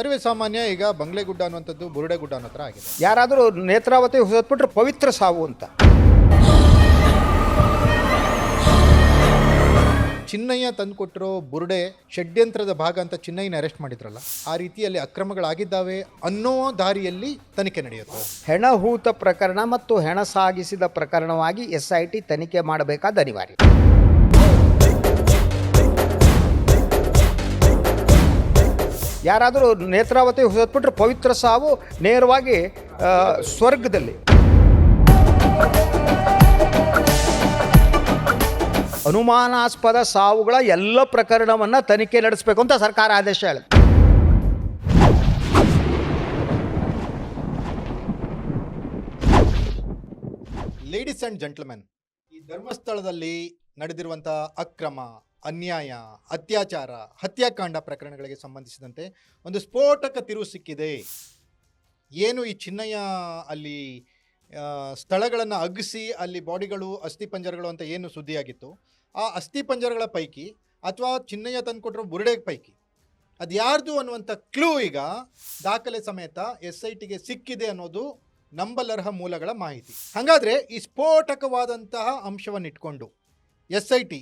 ಸರ್ವೇ ಸಾಮಾನ್ಯ ಈಗ ಬಂಗ್ಲೆಗುಡ್ಡ ಅನ್ನುವಂಥದ್ದು ಬುರುಡೆಗುಡ್ಡ ಅನ್ನೋ ಥರ ಆಗಿದೆ. ಯಾರಾದರೂ ನೇತ್ರಾವತಿ ಹೊಸದ್ಬಿಟ್ರೆ ಪವಿತ್ರ ಸಾವು ಅಂತ. ಚಿನ್ನಯ್ಯ ತಂದುಕೊಟ್ಟಿರೋ ಬುರುಡೆ ಷಡ್ಯಂತ್ರದ ಭಾಗ ಅಂತ ಚಿನ್ನಯ್ಯನ ಅರೆಸ್ಟ್ ಮಾಡಿದ್ರಲ್ಲ, ಆ ರೀತಿಯಲ್ಲಿ ಅಕ್ರಮಗಳಾಗಿದ್ದಾವೆ ಅನ್ನೋ ದಾರಿಯಲ್ಲಿ ತನಿಖೆ ನಡೆಯುತ್ತೆ. ಹೆಣಹೂತ ಪ್ರಕರಣ ಮತ್ತು ಹೆಣ ಸಾಗಿಸಿದ ಪ್ರಕರಣವಾಗಿ SIT ತನಿಖೆ ಮಾಡಬೇಕಾದ ಅನಿವಾರ್ಯ. ಯಾರಾದರೂ ನೇತ್ರಾವತಿ ಹೊಸದ್ಬಿಟ್ರೆ ಪವಿತ್ರ ಸಾವು ನೇರವಾಗಿ ಸ್ವರ್ಗದಲ್ಲಿ. ಅನುಮಾನಾಸ್ಪದ ಸಾವುಗಳ ಎಲ್ಲ ಪ್ರಕರಣವನ್ನು ತನಿಖೆ ನಡೆಸಬೇಕು ಅಂತ ಸರ್ಕಾರ ಆದೇಶ ಹೇಳಿದೆ. ಲೇಡೀಸ್ ಆ್ಯಂಡ್ ಜೆಂಟ್ಲ್ಮೆನ್, ಈ ಧರ್ಮಸ್ಥಳದಲ್ಲಿ ನಡೆದಿರುವಂಥ ಅಕ್ರಮ, ಅನ್ಯಾಯ, ಅತ್ಯಾಚಾರ, ಹತ್ಯಾಕಾಂಡ ಪ್ರಕರಣಗಳಿಗೆ ಸಂಬಂಧಿಸಿದಂತೆ ಒಂದು ಸ್ಫೋಟಕ ತಿರುವು ಸಿಕ್ಕಿದೆ. ಏನು ಈ ಚಿನ್ನಯ್ಯ ಅಲ್ಲಿ ಸ್ಥಳಗಳನ್ನು ಅಗ್ಗಿಸಿ ಅಲ್ಲಿ ಬಾಡಿಗಳು, ಅಸ್ಥಿಪಂಜರಗಳು ಅಂತ ಏನು ಸುದ್ದಿಯಾಗಿತ್ತು, ಆ ಅಸ್ಥಿಪಂಜರಗಳ ಪೈಕಿ ಅಥವಾ ಚಿನ್ನಯ್ಯ ತಂದುಕೊಟ್ಟಿರೋ ಬುರುಡೆ ಪೈಕಿ ಅದು ಯಾರ್ದು ಅನ್ನುವಂಥ ಕ್ಲೂ ಈಗ ದಾಖಲೆ ಸಮೇತ SITಗೆ ಸಿಕ್ಕಿದೆ ಅನ್ನೋದು ನಂಬಲರ್ಹ ಮೂಲಗಳ ಮಾಹಿತಿ. ಹಾಗಾದರೆ ಈ ಸ್ಫೋಟಕವಾದಂತಹ ಅಂಶವನ್ನು ಇಟ್ಕೊಂಡು SIT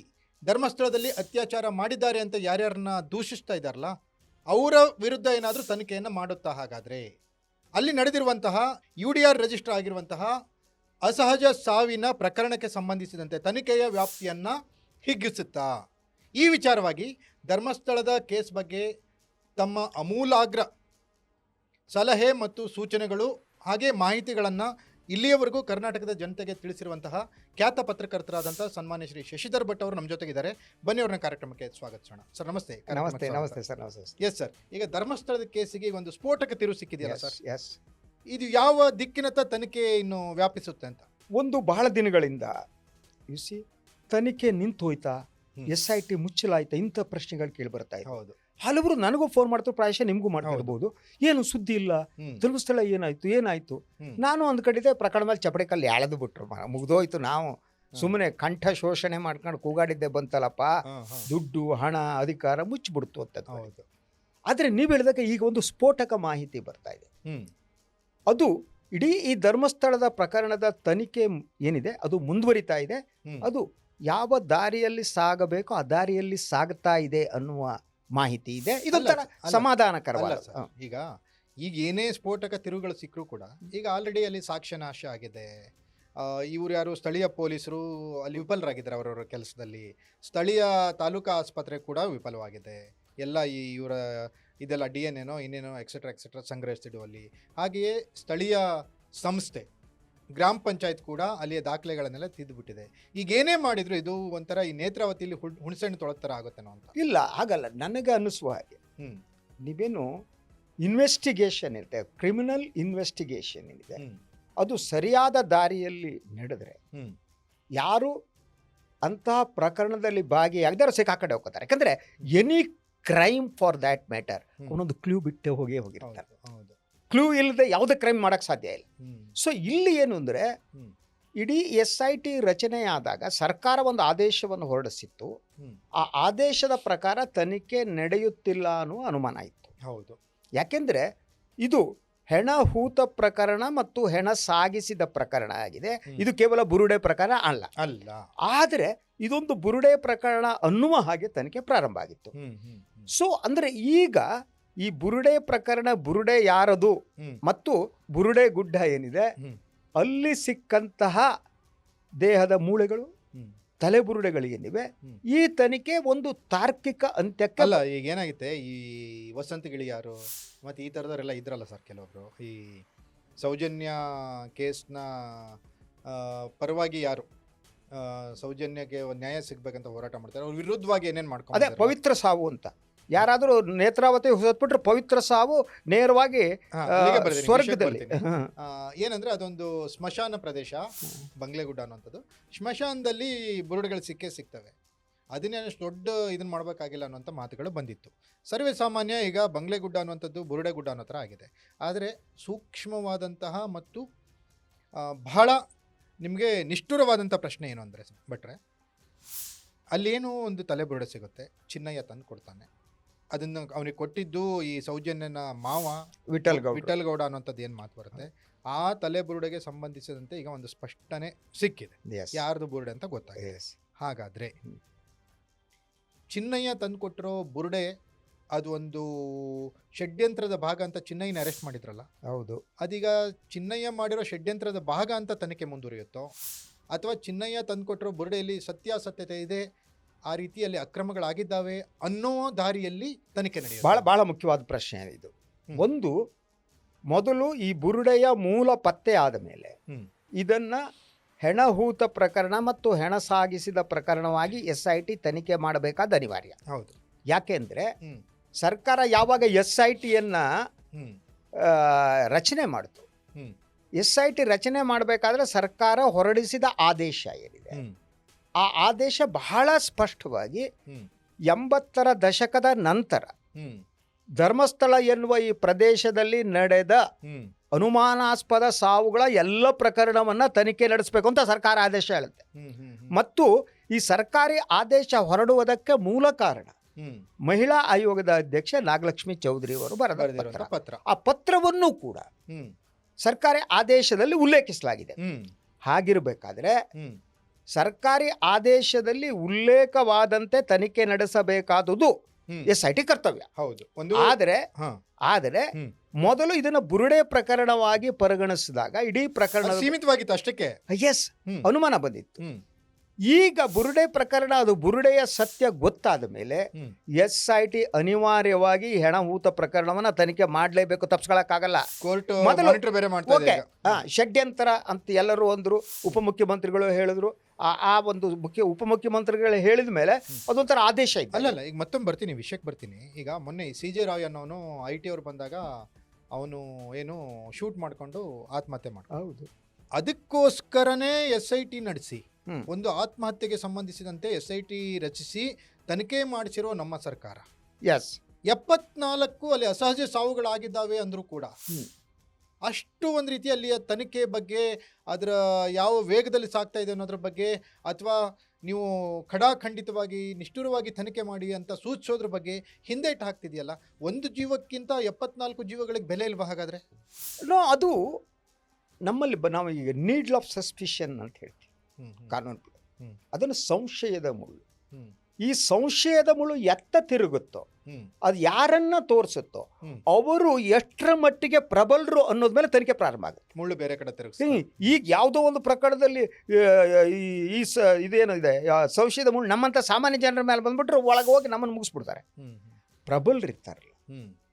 ಧರ್ಮಸ್ಥಳದಲ್ಲಿ ಅತ್ಯಾಚಾರ ಮಾಡಿದ್ದಾರೆ ಅಂತ ಯಾರ್ಯಾರನ್ನ ದೂಷಿಸ್ತಾ ಇದ್ದಾರಲ್ಲ, ಅವರ ವಿರುದ್ಧ ಏನಾದರೂ ತನಿಖೆಯನ್ನು ಮಾಡುತ್ತಾ? ಹಾಗಾದರೆ ಅಲ್ಲಿ ನಡೆದಿರುವಂತಹ UDR ರಿಜಿಸ್ಟರ್ ಆಗಿರುವಂತಹ ಅಸಹಜ ಸಾವಿನ ಪ್ರಕರಣಕ್ಕೆ ಸಂಬಂಧಿಸಿದಂತೆ ತನಿಖೆಯ ವ್ಯಾಪ್ತಿಯನ್ನು ಹಿಗ್ಗಿಸುತ್ತಾ? ಈ ವಿಚಾರವಾಗಿ ಧರ್ಮಸ್ಥಳದ ಕೇಸ್ ಬಗ್ಗೆ ತಮ್ಮ ಅಮೂಲಾಗ್ರ ಸಲಹೆ ಮತ್ತು ಸೂಚನೆಗಳು ಹಾಗೆ ಮಾಹಿತಿಗಳನ್ನು ಇಲ್ಲಿಯವರೆಗೂ ಕರ್ನಾಟಕದ ಜನತೆಗೆ ತಿಳಿಸಿರುವಂತಹ ಖ್ಯಾತ ಪತ್ರಕರ್ತರಾದಂಥ ಸನ್ಮಾನ್ಯ ಶ್ರೀ ಶಶಿಧರ್ ಭಟ್ ಅವರು ನಮ್ಮ ಜೊತೆಗಿದ್ದಾರೆ. ಬನ್ನಿ ಅವ್ರನ್ನ ಕಾರ್ಯಕ್ರಮಕ್ಕೆ ಸ್ವಾಗತಿಸೋಣ. ಸರ್ ನಮಸ್ತೆ. ನಮಸ್ತೆ. ನಮಸ್ತೆ ಸರ್. ನಮಸ್ತೆ. ಎಸ್ ಸರ್, ಈಗ ಧರ್ಮಸ್ಥಳದ ಕೇಸಿಗೆ ಒಂದು ಸ್ಫೋಟಕ ತಿರುವು ಸಿಕ್ಕಿದೆಯಲ್ಲ ಸರ್, ಎಸ್. ಇದು ಯಾವ ದಿಕ್ಕಿನತ್ತ ತನಿಖೆ ಇನ್ನು ವ್ಯಾಪಿಸುತ್ತೆ ಅಂತ? ಒಂದು ಬಹಳ ದಿನಗಳಿಂದ ತನಿಖೆ ನಿಂತು ಹೋಯ್ತಾ, SIT ಮುಚ್ಚಲಾಯ್ತಾ, ಇಂಥ ಪ್ರಶ್ನೆಗಳು ಕೇಳಿ ಬರ್ತಾ ಇದೆ. ಹೌದು, ಹಲವರು ನನಗೂ ಫೋನ್ ಮಾಡ್ತಾರೆ, ಪ್ರಾಯಶಃ ನಿಮಗೂ ಮಾಡ್ತಾ ಇರ್ಬೋದು. ಏನು ಸುದ್ದಿ ಇಲ್ಲ, ಧರ್ಮಸ್ಥಳ ಏನಾಯ್ತು. ನಾನು ಒಂದು ಕಡೆ ಪ್ರಕರಣ ಮೇಲೆ ಚಪಡೆ ಕಲ್ಲಿ ಎಳೆದು ಬಿಟ್ರು, ಮುಗ್ದೋಯ್ತು. ನಾವು ಸುಮ್ಮನೆ ಕಂಠ ಶೋಷಣೆ ಮಾಡ್ಕೊಂಡು ಕೂಗಾಡಿದ್ದೆ ಬಂತಲ್ಲಪ್ಪ, ದುಡ್ಡು, ಹಣ, ಅಧಿಕಾರ ಮುಚ್ಚಿಬಿಡ್ತು ಅಂತ. ಹೌದು. ಆದರೆ ನೀವು ಹೇಳಿದಾಗ ಈಗ ಒಂದು ಸ್ಫೋಟಕ ಮಾಹಿತಿ ಬರ್ತಾ ಇದೆ. ಅದು ಇಡೀ ಈ ಧರ್ಮಸ್ಥಳದ ಪ್ರಕರಣದ ತನಿಖೆ ಏನಿದೆ ಅದು ಮುಂದುವರಿತಾ ಇದೆ. ಅದು ಯಾವ ದಾರಿಯಲ್ಲಿ ಸಾಗಬೇಕೋ ಆ ದಾರಿಯಲ್ಲಿ ಸಾಗ್ತಾ ಇದೆ ಅನ್ನುವ ಮಾಹಿತಿ ಇದೆ. ಇದೊಂಥರ ಸಮಾಧಾನಕರವಾದ. ಈಗ ಏನೇ ಸ್ಫೋಟಕ ತಿರುವುಗಳು ಸಿಕ್ಕರೂ ಕೂಡ ಈಗ ಆಲ್ರೆಡಿ ಅಲ್ಲಿ ಸಾಕ್ಷ್ಯನಾಶ ಆಗಿದೆ. ಇವರು ಯಾರು ಸ್ಥಳೀಯ ಪೊಲೀಸರು ಅಲ್ಲಿ ವಿಫಲರಾಗಿದ್ದಾರೆ ಅವರವರ ಕೆಲಸದಲ್ಲಿ. ಸ್ಥಳೀಯ ತಾಲೂಕಾ ಆಸ್ಪತ್ರೆ ಕೂಡ ವಿಫಲವಾಗಿದೆ. ಎಲ್ಲ ಇವರ ಇದೆಲ್ಲ DNA ಇನ್ನೇನೋ ಎಕ್ಸೆಟ್ರಾ ಸಂಗ್ರಹಿಸ್ತಿಡುವಲ್ಲಿ. ಹಾಗೆಯೇ ಸ್ಥಳೀಯ ಸಂಸ್ಥೆ ಗ್ರಾಮ ಪಂಚಾಯತ್ ಕೂಡ ಅಲ್ಲಿಯ ದಾಖಲೆಗಳನ್ನೆಲ್ಲ ತಿದ್ದುಬಿಟ್ಟಿದೆ. ಈಗೇನೇ ಮಾಡಿದ್ರು ಇದು ಒಂಥರ ಈ ನೇತ್ರಾವತಿಯಲ್ಲಿ ಹುಣಸೆಹಣ್ಣು ತೊಳತ್ತರ ಆಗುತ್ತೇನೋ ಅಂತ. ಇಲ್ಲ, ಹಾಗಲ್ಲ. ನನಗೆ ಅನ್ನಿಸುವ ಹಾಗೆ ನೀವೇನು ಇನ್ವೆಸ್ಟಿಗೇಷನ್ ಇರುತ್ತೆ, ಕ್ರಿಮಿನಲ್ ಇನ್ವೆಸ್ಟಿಗೇಷನ್ ಏನಿದೆ ಅದು ಸರಿಯಾದ ದಾರಿಯಲ್ಲಿ ನಡೆದ್ರೆ ಯಾರು ಅಂತಹ ಪ್ರಕರಣದಲ್ಲಿ ಭಾಗಿಯಾಗಿದ್ದಾರೆ ಸಿಕ್ಕಾಕಡೆ ಹೋಗ್ತಾರೆ. ಯಾಕಂದರೆ any crime for that matter ಒಂದೊಂದು ಕ್ಲೂ ಬಿಟ್ಟು ಹೋಗಿರ್ತಾರೆ. ಕ್ಲೂ ಇಲ್ಲದೆ ಯಾವುದೇ ಕ್ರೈಮ್ ಮಾಡೋಕ್ಕೆ ಸಾಧ್ಯ ಇಲ್ಲ. ಸೊ ಇಲ್ಲಿ ಏನು ಅಂದರೆ ಇಡೀ SIT ರಚನೆಯಾದಾಗ ಸರ್ಕಾರ ಒಂದು ಆದೇಶವನ್ನು ಹೊರಡಿಸಿತ್ತು. ಆ ಆದೇಶದ ಪ್ರಕಾರ ತನಿಖೆ ನಡೆಯುತ್ತಿಲ್ಲ ಅನ್ನುವ ಅನುಮಾನ ಇತ್ತು. ಹೌದು. ಯಾಕೆಂದರೆ ಇದು ಹೆಣಹೂತ ಪ್ರಕರಣ ಮತ್ತು ಹೆಣ ಸಾಗಿಸಿದ ಪ್ರಕರಣ ಆಗಿದೆ. ಇದು ಕೇವಲ ಬುರುಡೆ ಪ್ರಕರಣ ಅಲ್ಲ. ಆದರೆ ಇದೊಂದು ಬುರುಡೆ ಪ್ರಕರಣ ಅನ್ನುವ ಹಾಗೆ ತನಿಖೆ ಪ್ರಾರಂಭ ಆಗಿತ್ತು. ಸೊ ಅಂದರೆ ಈಗ ಈ ಬುರುಡೆ ಪ್ರಕರಣ, ಬುರುಡೆ ಯಾರದು ಮತ್ತು ಬುರುಡೆ ಗುಡ್ಡ ಏನಿದೆ ಅಲ್ಲಿ ಸಿಕ್ಕಂತಹ ದೇಹದ ಮೂಳೆಗಳು, ತಲೆಬುರುಡೆಗಳೇನಿವೆ, ಈ ತನಿಖೆ ಒಂದು ತಾರ್ಕಿಕ ಅಂತ್ಯಕ್ಕೆ ಅಲ್ಲ. ಈಗ ಏನಾಗುತ್ತೆ, ಈ ವಸಂತಗಿಳಿ ಯಾರು ಮತ್ತು ಈ ಥರದವರೆಲ್ಲ ಇದ್ರಲ್ಲ ಸರ್, ಕೆಲವೊಬ್ರು ಈ ಸೌಜನ್ಯ ಕೇಸ್ನ ಪರವಾಗಿ ಯಾರು ಸೌಜನ್ಯಕ್ಕೆ ಒಂದು ನ್ಯಾಯ ಸಿಗ್ಬೇಕಂತ ಹೋರಾಟ ಮಾಡ್ತಾರೆ, ಅವ್ರ ವಿರುದ್ಧವಾಗಿ ಏನೇನು ಮಾಡ್ಕೊಂಡು ಅದೇ ಪವಿತ್ರ ಸಾವು ಅಂತ. ಯಾರಾದರೂ ನೇತ್ರಾವತಿ ಹೊಸದ್ಬಿಟ್ರೆ ಪವಿತ್ರ ಸಾವು ನೇರವಾಗಿ ಸ್ವರ್ಗದಲ್ಲಿ. ಏನಂದ್ರೆ ಅದೊಂದು ಸ್ಮಶಾನ ಪ್ರದೇಶ ಬಂಗ್ಲೆಗುಡ್ಡ ಅನ್ನೋಂಥದ್ದು. ಸ್ಮಶಾನದಲ್ಲಿ ಬುರುಡೆಗಳು ಸಿಗ್ತವೆ. ಅದನ್ನೇನಷ್ಟು ದೊಡ್ಡ ಇದನ್ನು ಮಾಡಬೇಕಾಗಿಲ್ಲ ಅನ್ನೋಂಥ ಮಾತುಗಳು ಬಂದಿತ್ತು. ಸರ್ವೇ ಸಾಮಾನ್ಯ ಈಗ ಬಂಗ್ಲೆಗುಡ್ಡ ಅನ್ನುವಂಥದ್ದು ಬುರುಡೆಗುಡ್ಡ ಅನ್ನೋ ಥರ ಆಗಿದೆ. ಆದರೆ ಸೂಕ್ಷ್ಮವಾದಂತಹ ಮತ್ತು ಬಹಳ ನಿಮಗೆ ನಿಷ್ಠುರವಾದಂಥ ಪ್ರಶ್ನೆ ಏನು ಅಂದರೆ ಭಟ್ರೆ, ಅಲ್ಲೇನೋ ಒಂದು ತಲೆಬುರುಡೆ ಸಿಗುತ್ತೆ, ಚಿನ್ನಯ್ಯ ತಂದು ಕೊಡ್ತಾನೆ. ಅದನ್ನ ಅವನಿಗೆ ಕೊಟ್ಟಿದ್ದು ಈ ಸೌಜನ್ಯನ ಮಾವ ವಿಠಲ್ ಗೌಡ. ವಿಠಲ್ ಗೌಡ ಅನ್ನೋಂಥದ್ದು ಏನು ಮಾತು ಬರುತ್ತೆ, ಆ ತಲೆ ಬುರುಡೆಗೆ ಸಂಬಂಧಿಸಿದಂತೆ ಈಗ ಒಂದು ಸ್ಪಷ್ಟನೆ ಸಿಕ್ಕಿದೆ, Yes. ಯಾರ್ದು ಬುರುಡೆ ಅಂತ ಗೊತ್ತಾಗಿದೆ. Yes. ಹಾಗಾದ್ರೆ ಚಿನ್ನಯ್ಯ ತಂದುಕೊಟ್ಟಿರೋ ಬುರುಡೆ ಅದು ಒಂದು ಷಡ್ಯಂತ್ರದ ಭಾಗ ಅಂತ ಚಿನ್ನಯ್ಯನ ಅರೆಸ್ಟ್ ಮಾಡಿದ್ರಲ್ಲ, ಹೌದು. ಅದೀಗ ಚಿನ್ನಯ್ಯ ಮಾಡಿರೋ ಷಡ್ಯಂತ್ರದ ಭಾಗ ಅಂತ ತನಿಖೆ ಮುಂದುವರಿಯುತ್ತೋ, ಅಥವಾ ಚಿನ್ನಯ್ಯ ತಂದುಕೊಟ್ಟಿರೋ ಬುರುಡೆಯಲ್ಲಿ ಸತ್ಯಾಸತ್ಯತೆ ಇದೆ, ಆ ರೀತಿಯಲ್ಲಿ ಅಕ್ರಮಗಳಾಗಿದ್ದಾವೆ ಅನ್ನೋ ದಾರಿಯಲ್ಲಿ ತನಿಖೆ ನಡೆಯುತ್ತೆ? ಬಹಳ ಮುಖ್ಯವಾದ ಪ್ರಶ್ನೆ ಇದು. ಒಂದು, ಮೊದಲು ಈ ಬುರುಡೆಯ ಮೂಲ ಪತ್ತೆ ಆದ ಮೇಲೆ ಇದನ್ನ ಹೆಣಹೂತ ಪ್ರಕರಣ ಮತ್ತು ಹೆಣ ಸಾಗಿಸಿದ ಪ್ರಕರಣವಾಗಿ SIT ತನಿಖೆ ಮಾಡಬೇಕಾದ ಅನಿವಾರ್ಯ. ಹೌದು. ಯಾಕೆಂದ್ರೆ ಸರ್ಕಾರ ಯಾವಾಗ SITಯನ್ನ ರಚನೆ ಮಾಡಿತು, SIT ರಚನೆ ಮಾಡಬೇಕಾದ್ರೆ ಸರ್ಕಾರ ಹೊರಡಿಸಿದ ಆದೇಶ ಏನಿದೆ, ಆ ಆದೇಶ ಬಹಳ ಸ್ಪಷ್ಟವಾಗಿ 80ರ ದಶಕದ ನಂತರ ಧರ್ಮಸ್ಥಳ ಎನ್ನುವ ಈ ಪ್ರದೇಶದಲ್ಲಿ ನಡೆದ ಅನುಮಾನಾಸ್ಪದ ಸಾವುಗಳ ಎಲ್ಲ ಪ್ರಕರಣವನ್ನ ತನಿಖೆ ನಡೆಸಬೇಕು ಅಂತ ಸರ್ಕಾರ ಆದೇಶ ಹೇಳುತ್ತೆ. ಮತ್ತು ಈ ಸರ್ಕಾರಿ ಆದೇಶ ಹೊರಡುವುದಕ್ಕೆ ಮೂಲ ಕಾರಣ ಮಹಿಳಾ ಆಯೋಗದ ಅಧ್ಯಕ್ಷ ನಾಗಲಕ್ಷ್ಮಿ ಚೌಧರಿ ಅವರು ಬರೆದ ಪತ್ರ. ಆ ಪತ್ರವನ್ನು ಕೂಡ ಸರ್ಕಾರಿ ಆದೇಶದಲ್ಲಿ ಉಲ್ಲೇಖಿಸಲಾಗಿದೆ. ಹಾಗಿರಬೇಕಾದ್ರೆ ಸರ್ಕಾರಿ ಆದೇಶದಲ್ಲಿ ಉಲ್ಲೇಖವಾದಂತೆ ತನಿಖೆ ನಡೆಸಬೇಕಾದುದು SIT ಕರ್ತವ್ಯ. ಹೌದು. ಆದರೆ ಮೊದಲು ಇದನ್ನ ಬುರುಡೆ ಪ್ರಕರಣವಾಗಿ ಪರಿಗಣಿಸಿದಾಗ ಇಡೀ ಪ್ರಕರಣ ಸೀಮಿತವಾಗಿತ್ತು ಅಷ್ಟಕ್ಕೆ. ಅನುಮಾನ ಬಂದಿತ್ತು. ಈಗ ಬುರುಡೆ ಪ್ರಕರಣ, ಅದು ಬುರುಡೆಯ ಸತ್ಯ ಗೊತ್ತಾದ ಮೇಲೆ SIT ಅನಿವಾರ್ಯವಾಗಿ ಹೆಣಹೂತ ಪ್ರಕರಣವನ್ನ ತನಿಖೆ ಮಾಡಲೇಬೇಕು, ತಪ್ಪಿಸ್ಕೊಳಕ್ಕಾಗಲ್ಲ. ಷಡ್ಯಂತರ ಅಂತ ಎಲ್ಲರೂ ಅಂದ್ರು, ಉಪಮುಖ್ಯಮಂತ್ರಿಗಳು ಹೇಳಿದ್ರು. ಆ ಒಂದು ಉಪಮುಖ್ಯಮಂತ್ರಿಗಳು ಹೇಳಿದ ಮೇಲೆ ಅದೊಂಥರ ಆದೇಶ ಇತ್ತು. ಅಲ್ಲಲ್ಲ, ಈಗ ಮತ್ತೊಮ್ಮೆ ವಿಷಯಕ್ಕೆ ಬರ್ತೀನಿ. ಈಗ ಮೊನ್ನೆ CJ ರಾವ್ ಅನ್ನೋನು IT ಅವ್ರು ಬಂದಾಗ ಅವನು ಏನು ಶೂಟ್ ಮಾಡ್ಕೊಂಡು ಆತ್ಮಹತ್ಯೆ ಮಾಡ, ಹೌದು, ಅದಕ್ಕೋಸ್ಕರನೇ SIT ನಡೆಸಿ ಒಂದು ಆತ್ಮಹತ್ಯೆಗೆ ಸಂಬಂಧಿಸಿದಂತೆ SIT ರಚಿಸಿ ತನಿಖೆ ಮಾಡಿಸಿರೋ ನಮ್ಮ ಸರ್ಕಾರ. 74 ಅಲ್ಲಿ ಅಸಹಜ ಸಾವುಗಳಾಗಿದ್ದಾವೆ ಅಂದ್ರೂ ಕೂಡ ಅಷ್ಟು ಒಂದು ರೀತಿಯಲ್ಲಿ ತನಿಖೆ ಬಗ್ಗೆ, ಅದರ ಯಾವ ವೇಗದಲ್ಲಿ ಸಾಗ್ತಾ ಇದೆ ಅನ್ನೋದ್ರ ಬಗ್ಗೆ, ಅಥವಾ ನೀವು ಖಡಾಖಂಡಿತವಾಗಿ ನಿಷ್ಠುರವಾಗಿ ತನಿಖೆ ಮಾಡಿ ಅಂತ ಸೂಚಿಸೋದ್ರ ಬಗ್ಗೆ ಹಿಂದೇಟು ಹಾಕ್ತಿದೆಯಲ್ಲ. ಒಂದು ಜೀವಕ್ಕಿಂತ 74 ಜೀವಗಳಿಗೆ ಬೆಲೆ ಇಲ್ವಾ ಹಾಗಾದ್ರೆ? ಅದು ನಮ್ಮಲ್ಲಿ ನಾವು ಈಗ ನೀಡ್ ಆಫ್ ಸಸ್ಪಿಷನ್ ಅಂತ ಹೇಳ್ತೀವಿ ಕಾನೂನು. ಅದನ್ನು ಸಂಶಯದ ಮುಳ್ಳು. ಈ ಸಂಶಯದ ಮುಳ್ಳು ಎತ್ತ ತಿರುಗುತ್ತೋ, ಅದು ಯಾರನ್ನ ತೋರಿಸುತ್ತೋ ಅವರು ಎಷ್ಟರ ಮಟ್ಟಿಗೆ ಪ್ರಬಲರು ಅನ್ನೋದ್ ಮೇಲೆ ತನಿಖೆ ಪ್ರಾರಂಭ ಆಗುತ್ತೆ. ಮುಳ್ಳು ಬೇರೆ ಕಡೆ ತಿರುಗಿಸಿ. ಈಗ ಯಾವುದೋ ಒಂದು ಪ್ರಕರಣದಲ್ಲಿ ಇದೇನಿದೆ ಸಂಶಯದ ಮುಳ್ಳು ನಮ್ಮಂತ ಸಾಮಾನ್ಯ ಜನರ ಮೇಲೆ ಬಂದ್ಬಿಟ್ರೆ ಒಳಗೆ ಹೋಗಿ ನಮ್ಮನ್ನು ಮುಗಿಸ್ಬಿಡ್ತಾರೆ. ಪ್ರಬಲರಿರ್ತಾರಲ್ಲ,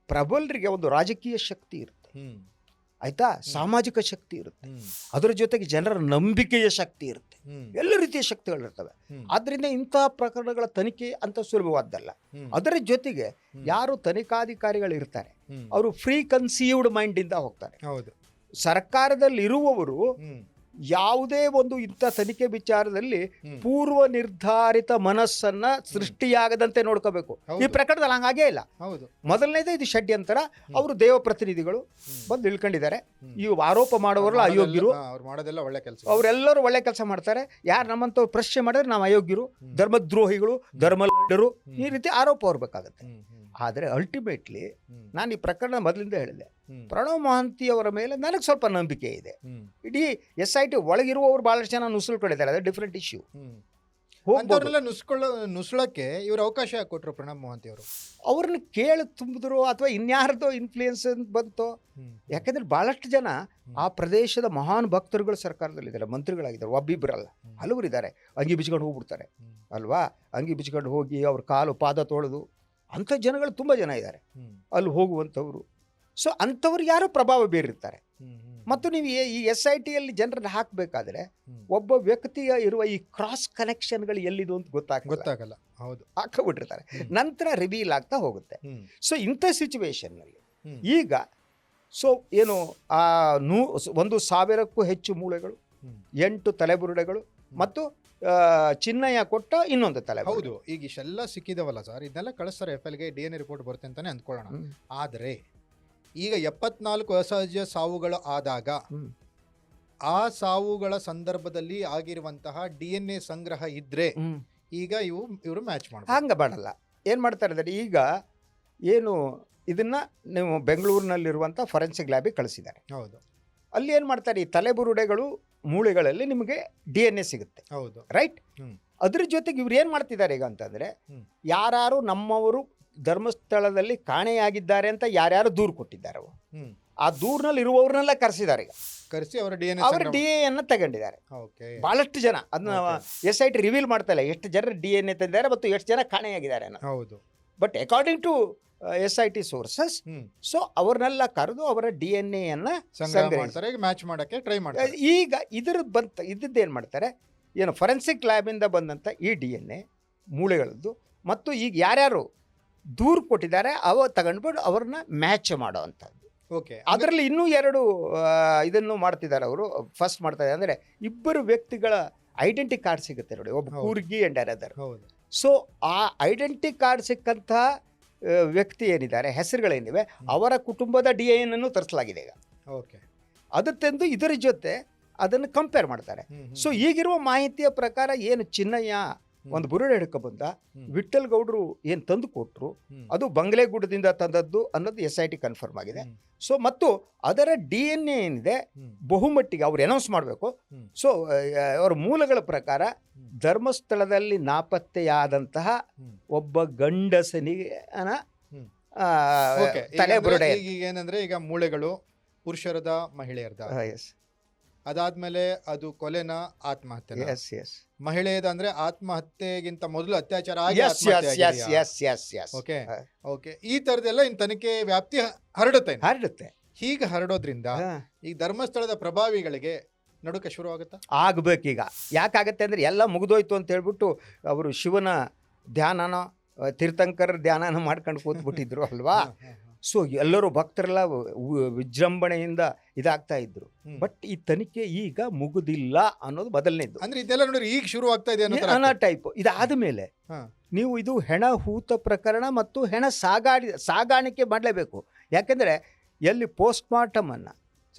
ಪ್ರಬಲರಿಗೆ ಒಂದು ರಾಜಕೀಯ ಶಕ್ತಿ ಇರುತ್ತೆ, ಆಯ್ತಾ, ಸಾಮಾಜಿಕ ಶಕ್ತಿ ಇರುತ್ತೆ, ಅದರ ಜೊತೆಗೆ ಜನರ ನಂಬಿಕೆಯ ಶಕ್ತಿ ಇರುತ್ತೆ, ಎಲ್ಲ ರೀತಿಯ ಶಕ್ತಿಗಳಿರ್ತವೆ. ಆದ್ರಿಂದ ಇಂತಹ ಪ್ರಕರಣಗಳ ತನಿಖೆ ಅಂತ ಸುಲಭವಾದ್ದಲ್ಲ. ಅದರ ಜೊತೆಗೆ ಯಾರು ತನಿಖಾಧಿಕಾರಿಗಳು ಇರ್ತಾರೆ ಅವರು ಫ್ರೀ ಕನ್ಸೀವ್ಡ್ ಮೈಂಡ್ ಇಂದ ಹೋಗ್ತಾರೆ. ಸರ್ಕಾರದಲ್ಲಿ ಇರುವವರು ಯಾವುದೇ ಒಂದು ಇಂಥ ತನಿಖೆ ವಿಚಾರದಲ್ಲಿ ಪೂರ್ವ ನಿರ್ಧಾರಿತ ಮನಸ್ಸನ್ನ ಸೃಷ್ಟಿಯಾಗದಂತೆ ನೋಡ್ಕೋಬೇಕು. ಈ ಪ್ರಕರಣದಲ್ಲಿ ಹಂಗಾಗೇ ಇಲ್ಲ. ಮೊದಲನೇದು ಇದು ಷಡ್ಯಂತರ. ಅವರು ದೇವ ಪ್ರತಿನಿಧಿಗಳು ಬಂದು ಇಳ್ಕೊಂಡಿದ್ದಾರೆ. ಈ ಆರೋಪ ಮಾಡುವವರೆಲ್ಲ ಅಯೋಗ್ಯರು, ಅವರೆಲ್ಲರೂ ಒಳ್ಳೆ ಕೆಲಸ ಮಾಡ್ತಾರೆ. ಯಾರು ನಮ್ಮಂತವ್ರು ಪ್ರಶ್ನೆ ಮಾಡಿದ್ರೆ ನಾವು ಅಯೋಗ್ಯರು, ಧರ್ಮದ್ರೋಹಿಗಳು, ಧರ್ಮಲಡ್ಡರು, ಈ ರೀತಿ ಆರೋಪ ಹೊರಬೇಕಾಗತ್ತೆ. ಆದರೆ ಅಲ್ಟಿಮೇಟ್ಲಿ ನಾನು ಈ ಪ್ರಕರಣ ಮೊದಲಿಂದ ಹೇಳಿದೆ, ಪ್ರಣವ್ ಮೊಹಾಂತಿ ಅವರ ಮೇಲೆ ನನಗೆ ಸ್ವಲ್ಪ ನಂಬಿಕೆ ಇದೆ. ಇಡೀ SIT ಒಳಗಿರುವವರು ಬಹಳಷ್ಟು ಜನ ನುಸುಳ್ಕೊಂಡಿದ್ದಾರೆ, ಅದು ಡಿಫ್ರೆಂಟ್ ಇಶ್ಯೂ. ನುಸುಳಕ್ಕೆ ಇವರು ಅವಕಾಶ ಕೊಟ್ಟರು ಪ್ರಣವ್ ಮೊಹಾಂತಿ ಅವರು. ಅವ್ರನ್ನ ಕೇಳಿ ತುಂಬಿದ್ರು ಅಥವಾ ಇನ್ಯಾರ್ದೋ ಇನ್ಫ್ಲೂಯೆನ್ಸ್ ಬಂತೋ. ಯಾಕಂದ್ರೆ ಬಹಳಷ್ಟು ಜನ ಆ ಪ್ರದೇಶದ ಮಹಾನ್ ಭಕ್ತರುಗಳು ಸರ್ಕಾರದಲ್ಲಿದ್ದಾರೆ, ಮಂತ್ರಿಗಳಾಗಿದ್ದಾರೆ, ಒಬ್ಬಿಬ್ಬರಲ್ಲ ಹಲವರು ಇದ್ದಾರೆ. ಅಂಗಿ ಬಿಚ್ಕೊಂಡು ಹೋಗ್ಬಿಡ್ತಾರೆ ಅಲ್ವಾ, ಅಂಗಿ ಬಿಚ್ಕೊಂಡು ಹೋಗಿ ಅವ್ರ ಕಾಲು ಪಾದ ತೊಳೆದು ಅಂಥ ಜನಗಳು ತುಂಬ ಜನ ಇದ್ದಾರೆ ಅಲ್ಲಿ ಹೋಗುವಂಥವ್ರು. ಸೊ ಅಂಥವ್ರು ಯಾರೋ ಪ್ರಭಾವ ಬೀರಿರ್ತಾರೆ. ಮತ್ತು ನೀವು ಈ SITಯಲ್ಲಿ ಜನರನ್ನ ಹಾಕಬೇಕಾದ್ರೆ ಒಬ್ಬ ವ್ಯಕ್ತಿಯ ಇರುವ ಈ ಕ್ರಾಸ್ ಕನೆಕ್ಷನ್ಗಳು ಎಲ್ಲಿದು ಅಂತ ಗೊತ್ತಾಗಲ್ಲ. ಹೌದು, ಹಾಕಬಿಟ್ಟಿರ್ತಾರೆ, ನಂತರ ರಿವೀಲ್ ಆಗ್ತಾ ಹೋಗುತ್ತೆ. ಸೊ ಇಂಥ ಸಿಚುವೇಶನ್ನಲ್ಲಿ ಈಗ ಏನು 1,000ಕ್ಕೂ ಹೆಚ್ಚು ಮೂಳೆಗಳು, 8 ತಲೆಬುರುಡೆಗಳು ಮತ್ತು ಚಿನ್ನಯ್ಯ ಕೊಟ್ಟ ಇನ್ನೊಂದು ತಲೆ. ಹೌದು, ಈಗ ಇಷ್ಟೆಲ್ಲ ಸಿಕ್ಕಿದವಲ್ಲ ಸರ್, ಇದನ್ನೆಲ್ಲ ಕಳಿಸ್ತಾರೆ FILಗೆ, DNA ರಿಪೋರ್ಟ್ ಬರುತ್ತೆ ಅಂತಾನೆ ಅಂದ್ಕೊಳ್ಳೋಣ. ಆದರೆ ಈಗ 74 ಅಸಹಜ ಸಾವುಗಳು ಆದಾಗ ಆ ಸಾವುಗಳ ಸಂದರ್ಭದಲ್ಲಿ ಆಗಿರುವಂತಹ DNA ಸಂಗ್ರಹ ಇದ್ರೆ ಈಗ ಇವರು ಮ್ಯಾಚ್ ಮಾಡ್ತಾರೆ. ಹಂಗ ಮಾಡಲ್ಲ. ಏನ್ ಮಾಡ್ತಾರೆ ಅಂದ್ರೆ ಈಗ ಏನು ಇದನ್ನು ನೀವು ಬೆಂಗಳೂರಿನಲ್ಲಿರುವಂಥ ಫೊರೆನ್ಸಿಕ್ ಲ್ಯಾಬಿಗೆ ಕಳಿಸಿದ್ದಾರೆ. ಹೌದು ಅಲ್ಲಿ ಏನು ಮಾಡ್ತಾರೆ, ಈ ತಲೆಬುರುಡೆಗಳು ಮೂಳೆಗಳಲ್ಲಿ ನಿಮಗೆ DNA ಸಿಗುತ್ತೆ, ಹೌದು ರೈಟ್? ಹ್ಮ್. ಅದ್ರ ಜೊತೆಗೆ ಇವ್ರು ಏನು ಮಾಡ್ತಿದ್ದಾರೆ ಈಗ ಅಂತಂದರೆ, ಹ್ಮ್. ಯಾರು ನಮ್ಮವರು ಧರ್ಮಸ್ಥಳದಲ್ಲಿ ಕಾಣೆಯಾಗಿದ್ದಾರೆ ಅಂತ ಯಾರ್ಯಾರು ದೂರು ಕೊಟ್ಟಿದ್ದಾರೆ, ಹ್ಮ್. ಆ ದೂರಿನಲ್ಲಿ ಇರುವವ್ರನ್ನೆಲ್ಲ ಕರೆಸಿದ್ದಾರೆ. ಈಗ ಕರೆಸಿ ಅವರ ಅವರ DNA ತಗೊಂಡಿದ್ದಾರೆ ಓಕೆ ಭಾಳಷ್ಟು ಜನ. ಅದನ್ನ SIT ರಿವೀಲ್ ಮಾಡ್ತಾ ಇಲ್ಲ ಎಷ್ಟು ಜನ DNA ತಂದಿದ್ದಾರೆ ಮತ್ತು ಎಷ್ಟು ಜನ ಕಾಣೆಯಾಗಿದ್ದಾರೆ ಅನ್ನೋದು. ಹೌದು but according to SIT sources, hmm. So ಅವ್ರನ್ನೆಲ್ಲ ಕರೆದು ಅವರ DNA ಸಂಗ್ರಹ ಮಾಡ್ತಾರೆ, ಮ್ಯಾಚ್ ಮಾಡಕ್ಕೆ ಟ್ರೈ ಮಾಡ್ತಾರೆ. ಈಗ ಇದ್ದದ್ದೇನು ಮಾಡ್ತಾರೆ, ಏನು ಫೊರೆನ್ಸಿಕ್ ಲ್ಯಾಬಿಂದ ಬಂದಂಥ ಈ DNA ಮೂಳೆಗಳದ್ದು ಮತ್ತು ಈಗ ಯಾರ್ಯಾರು ದೂರು ಕೊಟ್ಟಿದ್ದಾರೆ ಅವ ತಗೊಂಡ್ಬಿಟ್ಟು ಅವ್ರನ್ನ ಮ್ಯಾಚ್ ಮಾಡೋ ಅಂಥದ್ದು. ಓಕೆ ಅದರಲ್ಲಿ ಇನ್ನೂ 2 ಇದನ್ನು ಮಾಡ್ತಿದ್ದಾರೆ ಅವರು. ಫಸ್ಟ್ ಮಾಡ್ತಾ ಇದ್ದಾರೆ ಅಂದರೆ ಇಬ್ಬರು ವ್ಯಕ್ತಿಗಳ ಐಡೆಂಟಿ ಕಾರ್ಡ್ ಸಿಗುತ್ತೆ ನೋಡಿ, ಒಬ್ಬ ಹೌದು. ಕೂರ್ಗಿ ಆ್ಯಂಡ್ ಅನದರ್. ಹೌದು ಸೊ ಆ ಐಡೆಂಟಿ ಕಾರ್ಡ್ ಸಿಕ್ಕಂತಹ ವ್ಯಕ್ತಿ ಏನಿದ್ದಾರೆ, ಹೆಸರುಗಳೇನಿವೆ, ಅವರ ಕುಟುಂಬದ DNA ತರಿಸಲಾಗಿದೆ ಈಗ. ಓಕೆ ಅದು ತಂದು ಇದರ ಜೊತೆ ಅದನ್ನು ಕಂಪೇರ್ ಮಾಡ್ತಾರೆ. ಸೊ ಈಗಿರುವ ಮಾಹಿತಿಯ ಪ್ರಕಾರ ಏನು ಚಿನ್ನಯ್ಯ ಒಂದು ಬುರುಡೆ ಹಿಡ್ಕೊಬಂದ, ವಿಠ್ಠಲ್ ಗೌಡ್ರು ಏನು ತಂದು ಕೊಟ್ಟರು ಅದು ಬಂಗ್ಲೆಗೂಡದಿಂದ ತಂದದ್ದು ಅನ್ನೋದು SIT ಕನ್ಫರ್ಮ್ ಆಗಿದೆ. ಸೊ ಮತ್ತು ಅದರ DNA ಏನಿದೆ ಬಹುಮಟ್ಟಿಗೆ ಅವ್ರು ಅನೌನ್ಸ್ ಮಾಡಬೇಕು. ಸೊ ಅವರ ಮೂಲಗಳ ಪ್ರಕಾರ ಧರ್ಮಸ್ಥಳದಲ್ಲಿ ನಾಪತ್ತೆಯಾದಂತಹ ಒಬ್ಬ ಗಂಡಸನಿಗೆ ತಲೆಬುರುಡೆ. ಈಗ ಏನಂದ್ರೆ ಈಗ ಮೂಳೆಗಳು ಪುರುಷರದ ಮಹಿಳೆಯರ್ದ, ಅದಾದ್ಮೇಲೆ ಅದು ಕೊಲೆನ ಆತ್ಮಹತ್ಯೆ, ಮಹಿಳೆಯದ ಅಂದ್ರೆ ಆತ್ಮಹತ್ಯೆಗಿಂತ ಮೊದಲು ಅತ್ಯಾಚಾರ ಆಗಿ ಓಕೆ ಓಕೆ ಈ ತರದೆಲ್ಲ ಇನ್ ತನಿಖೆ ವ್ಯಾಪ್ತಿ ಹರಡುತ್ತೆ. ಹೀಗೆ ಹರಡೋದ್ರಿಂದ ಈ ಧರ್ಮಸ್ಥಳದ ಪ್ರಭಾವಿಗಳಿಗೆ ನಡುಕ ಶುರು ಆಗುತ್ತಾ? ಆಗ್ಬೇಕೀಗ. ಯಾಕಾಗತ್ತೆ ಅಂದ್ರೆ ಎಲ್ಲ ಮುಗಿದೋಯ್ತು ಅಂತ ಹೇಳ್ಬಿಟ್ಟು ಅವರು ಶಿವನ ಧ್ಯಾನನ ತೀರ್ಥಂಕರ ಧ್ಯಾನನ ಮಾಡ್ಕೊಂಡು ಕೂತ್ಬಿಟ್ಟಿದ್ರು ಅಲ್ವಾ. ಸೊ ಎಲ್ಲರೂ ಭಕ್ತರೆಲ್ಲ ವಿಜೃಂಭಣೆಯಿಂದ ಇದಾಗ್ತಾ ಇದ್ರು. ಬಟ್ ಈ ತನಿಖೆ ಈಗ ಮುಗುದಿಲ್ಲ ಅನ್ನೋದು ಮೊದಲನೇದು. ಅಂದ್ರೆ ಇದೆಲ್ಲ ನೋಡಿ ಈಗ ಶುರು ಆಗ್ತಾ ಇದೆ ಅನ್ನೋ ಟೈಪ್. ಇದಾದ ಮೇಲೆ ನೀವು ಇದು ಹೆಣ ಹೂತ ಪ್ರಕರಣ ಮತ್ತು ಹೆಣ ಸಾಗಾಣಿಕೆ ಮಾಡಲೇಬೇಕು. ಯಾಕೆಂದ್ರೆ ಎಲ್ಲಿ ಪೋಸ್ಟ್ ಮಾರ್ಟಮ್ ಅನ್ನ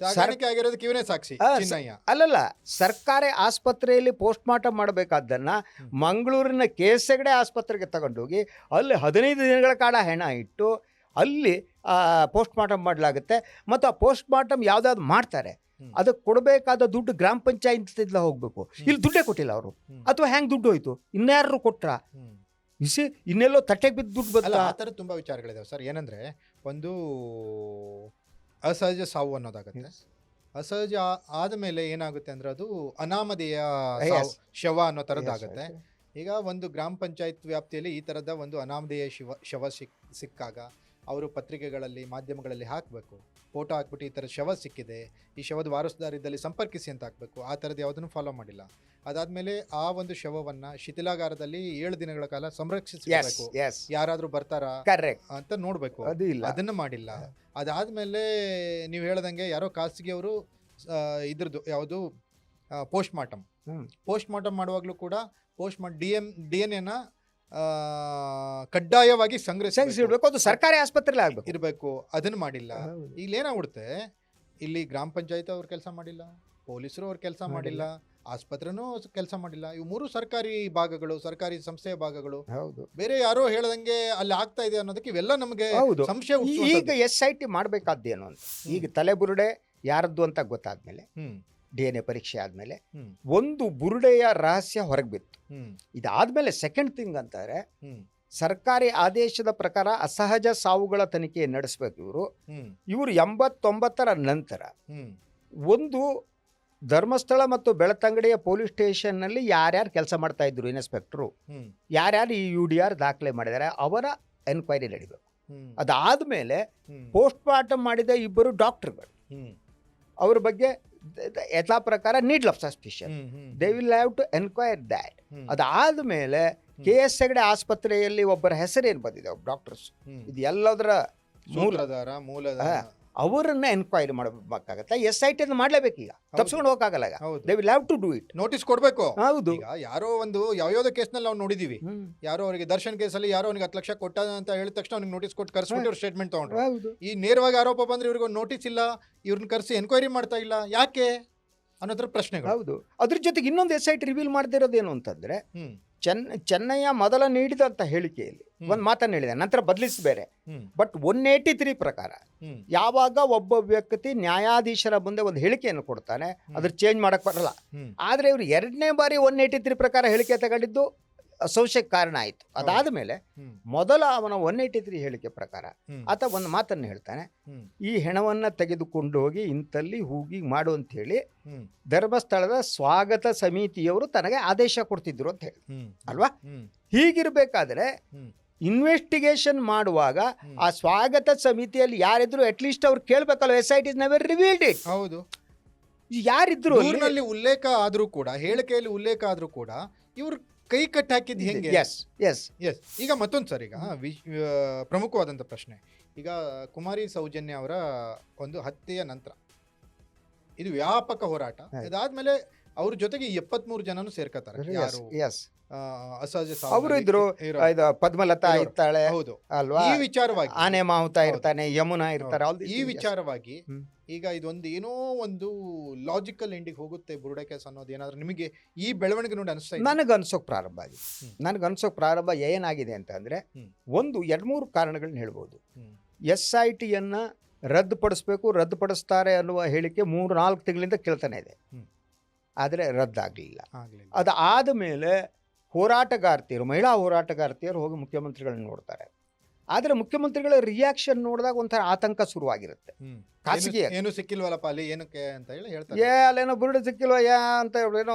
ಆಗಿರೋದಕ್ಕೆ ಇವನೇ ಸಾಕ್ಷಿ. ಅಲ್ಲಲ್ಲ, ಸರ್ಕಾರಿ ಆಸ್ಪತ್ರೆಯಲ್ಲಿ ಪೋಸ್ಟ್ ಮಾರ್ಟಮ್ ಮಾಡಬೇಕಾದ್ದನ್ನ ಮಂಗಳೂರಿನ KS ಹೆಗಡೆ ಆಸ್ಪತ್ರೆಗೆ ತಗೊಂಡೋಗಿ ಅಲ್ಲಿ 15 ದಿನಗಳ ಕಾಲ ಹೆಣ ಇಟ್ಟು ಅಲ್ಲಿ ಪೋಸ್ಟ್ ಮಾರ್ಟಮ್ ಮಾಡಲಾಗುತ್ತೆ. ಮತ್ತು ಆ ಪೋಸ್ಟ್ ಮಾರ್ಟಮ್ ಯಾವುದಾದ್ರು ಮಾಡ್ತಾರೆ ಅದಕ್ಕೆ ಕೊಡಬೇಕಾದ ದುಡ್ಡು ಗ್ರಾಮ ಪಂಚಾಯತ್ ಹೋಗ್ಬೇಕು. ಇಲ್ಲಿ ದುಡ್ಡೇ ಕೊಟ್ಟಿಲ್ಲ ಅವರು, ಅಥವಾ ಹೆಂಗೆ ದುಡ್ಡು ಹೋಯ್ತು, ಇನ್ಯಾರು ಕೊಟ್ರ ಬಿಸಿ, ಇನ್ನೆಲ್ಲೋ ತಟ್ಟೆಗೆ ಬಿದ್ದು ದುಡ್ಡು ಬರಲ್ಲ. ಆ ಥರ ತುಂಬ ವಿಚಾರಗಳಿದಾವೆ ಸರ್. ಏನಂದ್ರೆ ಒಂದು ಅಸಹಜ ಸಾವು ಅನ್ನೋದಾಗುತ್ತೆ. ಅಸಹಜ ಆದಮೇಲೆ ಏನಾಗುತ್ತೆ ಅಂದ್ರೆ ಅದು ಅನಾಮಧೇಯ ಶವ ಅನ್ನೋ ಥರದ್ದಾಗುತ್ತೆ. ಈಗ ಒಂದು ಗ್ರಾಮ ಪಂಚಾಯತ್ ವ್ಯಾಪ್ತಿಯಲ್ಲಿ ಈ ಥರದ ಒಂದು ಅನಾಮಧೇಯ ಶವ ಸಿಕ್ಕಾಗ ಅವರು ಪತ್ರಿಕೆಗಳಲ್ಲಿ ಮಾಧ್ಯಮಗಳಲ್ಲಿ ಹಾಕಬೇಕು, ಫೋಟೋ ಹಾಕ್ಬಿಟ್ಟು ಈ ಥರ ಶವ ಸಿಕ್ಕಿದೆ, ಈ ಶವದ ವಾರಸುದಾರಿದ್ದಲ್ಲಿ ಸಂಪರ್ಕಿಸಿ ಅಂತ ಹಾಕಬೇಕು. ಆ ಥರದ್ದು ಯಾವುದನ್ನು ಫಾಲೋ ಮಾಡಿಲ್ಲ. ಅದಾದಮೇಲೆ ಆ ಒಂದು ಶವವನ್ನು ಶಿಥಿಲಾಗಾರದಲ್ಲಿ 7 ದಿನಗಳ ಕಾಲ ಸಂರಕ್ಷಿಸಬೇಕು, ಯಾರಾದರೂ ಬರ್ತಾರಾ ಅಂತ ನೋಡಬೇಕು, ಅದನ್ನು ಮಾಡಿಲ್ಲ. ಅದಾದಮೇಲೆ ನೀವು ಹೇಳ್ದಂಗೆ ಯಾರೋ ಖಾಸಗಿಯವರು ಇದ್ರದ್ದು ಯಾವುದು ಪೋಸ್ಟ್ ಮಾರ್ಟಮ್ ಮಾಡುವಾಗಲೂ ಕೂಡ DNA ಕಡ್ಡಾಯವಾಗಿ ಸಂಗ್ರಹಿಸಬೇಕು, ಅದು ಸರ್ಕಾರಿ ಆಸ್ಪತ್ರೆ ಇರಬೇಕು, ಅದನ್ನು ಮಾಡಿಲ್ಲ. ಇಲ್ಲೇನಾಗ್ಬಿಡುತ್ತೆ, ಇಲ್ಲಿ ಗ್ರಾಮ ಪಂಚಾಯತ್ ಅವ್ರು ಕೆಲಸ ಮಾಡಿಲ್ಲ, ಪೊಲೀಸರು ಅವ್ರು ಕೆಲಸ ಮಾಡಿಲ್ಲ, ಆಸ್ಪತ್ರೆನೂ ಕೆಲಸ ಮಾಡಿಲ್ಲ. ಇವು 3 ಸರ್ಕಾರಿ ಭಾಗಗಳು, ಸರ್ಕಾರಿ ಸಂಸ್ಥೆಯ ಭಾಗಗಳು. ಬೇರೆ ಯಾರೋ ಹೇಳ್ದಂಗೆ ಅಲ್ಲಿ ಆಗ್ತಾ ಇದೆ ಅನ್ನೋದಕ್ಕೆ ಇವೆಲ್ಲ ನಮಗೆ ಸಂಶಯ. ಈಗ SIT ಮಾಡಬೇಕಾದ್ದೇನು ಅಂತ, ಈಗ ತಲೆಬುರುಡೆ ಯಾರದ್ದು ಅಂತ ಗೊತ್ತಾದ್ಮೇಲೆ, DNA ಪರೀಕ್ಷೆ ಆದ್ಮೇಲೆ ಒಂದು ಬುರುಡೆಯ ರಹಸ್ಯ ಹೊರಗೆ ಬಿತ್ತು. ಇದಾದ್ಮೇಲೆ ಸೆಕೆಂಡ್ ಥಿಂಗ್ ಅಂತಾರೆ, ಸರ್ಕಾರಿ ಆದೇಶದ ಪ್ರಕಾರ ಅಸಹಜ ಸಾವುಗಳ ತನಿಖೆ ನಡೆಸಬೇಕು. ಇವರು 89ರ ನಂತರ ಒಂದು ಧರ್ಮಸ್ಥಳ ಮತ್ತು ಬೆಳ್ತಂಗಡಿಯ ಪೊಲೀಸ್ ಸ್ಟೇಷನ್ನಲ್ಲಿ ಯಾರ್ಯಾರು ಕೆಲಸ ಮಾಡ್ತಾ ಇದ್ರು ಇನ್ಸ್ಪೆಕ್ಟರು, ಯಾರ್ಯಾರು ಈ UDR ದಾಖಲೆ ಮಾಡಿದ್ದಾರೆ ಅವರ ಎನ್ಕ್ವೈರಿ ನಡಿಬೇಕು. ಅದಾದ್ಮೇಲೆ ಪೋಸ್ಟ್ ಮಾರ್ಟಮ್ ಮಾಡಿದ 2 ಡಾಕ್ಟರ್ಗಳು, ಅವ್ರ ಬಗ್ಗೆ ಯಥಾ ಪ್ರಕಾರ needle of suspicion, they will have to enquire that. ಅದಾದ್ಮೇಲೆ KS ಹೆಗಡೆ ಆಸ್ಪತ್ರೆಯಲ್ಲಿ ಒಬ್ಬರ ಹೆಸರೇನು ಬಂದಿದೆ, ಒಬ್ಬ ಡಾಕ್ಟರ್ಸ್, ಇದು ಎಲ್ಲದರ ಮೂಲಧಾರ ಅವರನ್ನ ಎನ್ಕ್ವೈರಿ ಮಾಡಬೇಕಾಗತ್ತೆ. SIT ಮಾಡಲೇಬೇಕು, ಈಗ ತಪ್ಪಿಸ್ಕೊಂಡು ಹೋಗಕ್ಕಾಗಲ್ಲ. They will have to do it. Notice ಕೊಡಬೇಕು. ಹೌದು. ಯಾರೋ ಒಂದು ಯಾವ್ಯಾವ್ದೋ ಕೇಸ್ನಲ್ಲಿ ನಾವು ನೋಡಿದೀವಿ, ಯಾರೋ ಅವರಿಗೆ ದರ್ಶನ್ ಕೇಸಲ್ಲಿ ಯಾರೋ ಅವನಿಗೆ 10 ಲಕ್ಷ ಕೊಟ್ಟ ಅಂತ ಹೇಳಿದ ತಕ್ಷಣ ಅವ್ನಿಗೆ ನೋಟಿಸ್ ಕೊಟ್ಟು ಕರ್ಸ್ಬಿಟ್ಟು ಅವ್ರು ಸ್ಟೇಟ್ಮೆಂಟ್ ತಗೊಂಡ್ರು. ಈ ನೇರವಾಗಿ ಆರೋಪ ಬಂದ್ರೆ ಇವ್ರಿಗೆ ನೋಟಿಸ್ ಇಲ್ಲ, ಇವ್ರನ್ನ ಕರೆಸಿ ಎನ್ಕ್ವೈರಿ ಮಾಡ್ತಾ ಇಲ್ಲ, ಯಾಕೆ ಅನ್ನೋದ್ರ ಪ್ರಶ್ನೆಗಳು. ಹೌದು. ಅದ್ರ ಜೊತೆಗೆ ಇನ್ನೊಂದು SIT ರಿವೀಲ್ ಮಾಡದಿರೋದೇನು ಅಂತಂದ್ರೆ, ಚೆನ್ನಯ್ಯ ಮೊದಲ ನೀಡಿದಂಥ ಹೇಳಿಕೆಯಲ್ಲಿ ಒಂದು ಮಾತನ್ನು ಹೇಳಿದೆ, ನಂತರ ಬದಲಿಸಿ ಬೇರೆ. ಹ್ಮ್. ಬಟ್ 183 ಪ್ರಕಾರ ಹ್ಮ್. ಯಾವಾಗ ಒಬ್ಬ ವ್ಯಕ್ತಿ ನ್ಯಾಯಾಧೀಶರ ಮುಂದೆ ಒಂದು ಹೇಳಿಕೆಯನ್ನು ಕೊಡ್ತಾನೆ, ಅದ್ರ ಚೇಂಜ್ ಮಾಡಕ್ ಬರಲ್ಲ. ಹ್ಮ್. ಆದರೆ ಇವರು 2ನೇ ಬಾರಿ 183 ಪ್ರಕಾರ ಹೇಳಿಕೆ ತಗೊಂಡಿದ್ದು ಸಂಶಯಕ್ಕೆ ಕಾರಣ ಆಯಿತು. ಅದಾದ ಮೇಲೆ ಹ್ಮ್. ಮೊದಲ ಅವನ 183 ಹೇಳಿಕೆ ಪ್ರಕಾರ ಹ್ಮ್. ಆತ ಒಂದು ಮಾತನ್ನು ಹೇಳ್ತಾನೆ, ಹ್ಮ್. ಈ ಹೆಣವನ್ನು ತೆಗೆದುಕೊಂಡು ಹೋಗಿ ಇಂತಲ್ಲಿ ಹೂಗಿ ಮಾಡು ಅಂತ ಹೇಳಿ ಹ್ಮ್. ಧರ್ಮಸ್ಥಳದ ಸ್ವಾಗತ ಸಮಿತಿಯವರು ತನಗೆ ಆದೇಶ ಕೊಡ್ತಿದ್ರು ಅಂತ ಹೇಳಿ, ಹ್ಮ್. ಅಲ್ವಾ? ಹ್ಮ್. ಹೀಗಿರ್ಬೇಕಾದ್ರೆ ಹ್ಮ್. ಇನ್ವೆಸ್ಟಿಗೇಷನ್ ಮಾಡುವಾಗ ಹ್ಮ್. ಆ ಸ್ವಾಗತ ಸಮಿತಿಯಲ್ಲಿ ಯಾರಿದ್ರು ಅಟ್ಲೀಸ್ಟ್ ಅವ್ರು ಕೇಳಬೇಕಲ್ಲ, SIT is never revealed it. ಹೌದು, ಯಾರಿದ್ರು ಅಲ್ಲಿ? ದೂರಿನಲ್ಲಿ ಉಲ್ಲೇಖ ಆದ್ರೂ ಕೂಡ, ಹೇಳಿಕೆಯಲ್ಲಿ ಉಲ್ಲೇಖ ಆದ್ರೂ ಕೂಡ ಇವ್ರು ಕೈ ಕಟ್ಟಿ ಹಾಕಿದ್ ಹೆಂಗೆ? Yes yes yes. ಈಗ ಮತ್ತೊಂದು ಸರ್, ಈಗ ಪ್ರಮುಖವಾದಂಥ ಪ್ರಶ್ನೆ, ಈಗ ಕುಮಾರಿ ಸೌಜನ್ಯ ಅವರ ಒಂದು ಹತ್ಯೆಯ ನಂತರ ಇದು ವ್ಯಾಪಕ ಹೋರಾಟ. ಇದಾದ್ಮೇಲೆ ಅವ್ರ ಜೊತೆಗೆ 73 ಜನನು ಸೇರ್ಕತಾರೆ. ಯಾರು ಎಸ್ ಅಸಹಜ ಅವರು ಇದ್ರು, ಇದು ಪದ್ಮಲತಾ ಇರ್ತಾಳೆ ಹೌದು ಅಲ್ವಾ, ಈ ವಿಚಾರವಾಗಿ ಆನೆ ಮಾಹುತ ಇರ್ತಾನೆ, ಯಮುನಾ ಇರ್ತಾರೆ. ಈ ವಿಚಾರವಾಗಿ ಹ್ಮ್. ಈಗ ಇದೊಂದು ಏನೋ ಒಂದು ಲಾಜಿಕಲ್ ಎಂಡಿಗೆ ಹೋಗುತ್ತೆ ಬುರುಡೆ ಕೇಸ್ ಅನ್ನೋದು ಏನಾದ್ರು ನಿಮಗೆ ಈ ಬೆಳವಣಿಗೆ ನೋಡಿ ಅನಿಸ್ತಾ ಇದೆ? ನನಗನ್ಸೋಕ್ ಪ್ರಾರಂಭ ಆಗಿದೆ. ಹ್ಮ್. ನನಗನ್ಸೋಕ್ ಪ್ರಾರಂಭ ಏನಾಗಿದೆ ಅಂತ ಅಂದ್ರೆ, ಹ್ಮ್. ಒಂದು 2-3 ಕಾರಣಗಳನ್ನ ಹೇಳ್ಬೋದು. ಹ್ಮ್. SITಯನ್ನ ರದ್ದುಪಡಿಸ್ತಾರೆ ಅನ್ನುವ ಹೇಳಿಕೆ 3-4 ತಿಂಗಳಿಂದ ಕೇಳ್ತಾನೆ ಇದೆ, ಹ್ಮ್. ಆದರೆ ರದ್ದಾಗಲಿಲ್ಲ. ಆಗ್ಲಿಲ್ಲ. ಅದಾದ ಮೇಲೆ ಹೋರಾಟಗಾರ್ತಿಯರು, ಮಹಿಳಾ ಹೋರಾಟಗಾರ್ತಿಯರು ಹೋಗಿ ಮುಖ್ಯಮಂತ್ರಿಗಳನ್ನ ನೋಡ್ತಾರೆ. ಆದರೆ ಮುಖ್ಯಮಂತ್ರಿಗಳ ರಿಯಾಕ್ಷನ್ ನೋಡಿದಾಗ ಒಂಥರ ಆತಂಕ ಶುರುವಾಗಿರುತ್ತೆ. ಹ್ಮ್. ಖಾಸಗಿ ಏನು ಸಿಕ್ಕಿಲ್ವಲ್ಲಪ್ಪ ಅಲ್ಲಿ, ಏನಕ್ಕೆ ಅಂತ ಹೇಳಿ ಹೇಳ್ತಾರೆ. ಅಲ್ಲೇನೋ ಬುರುಡೆ ಸಿಕ್ಕಿಲ್ವ ಅಂತ ಏನೋ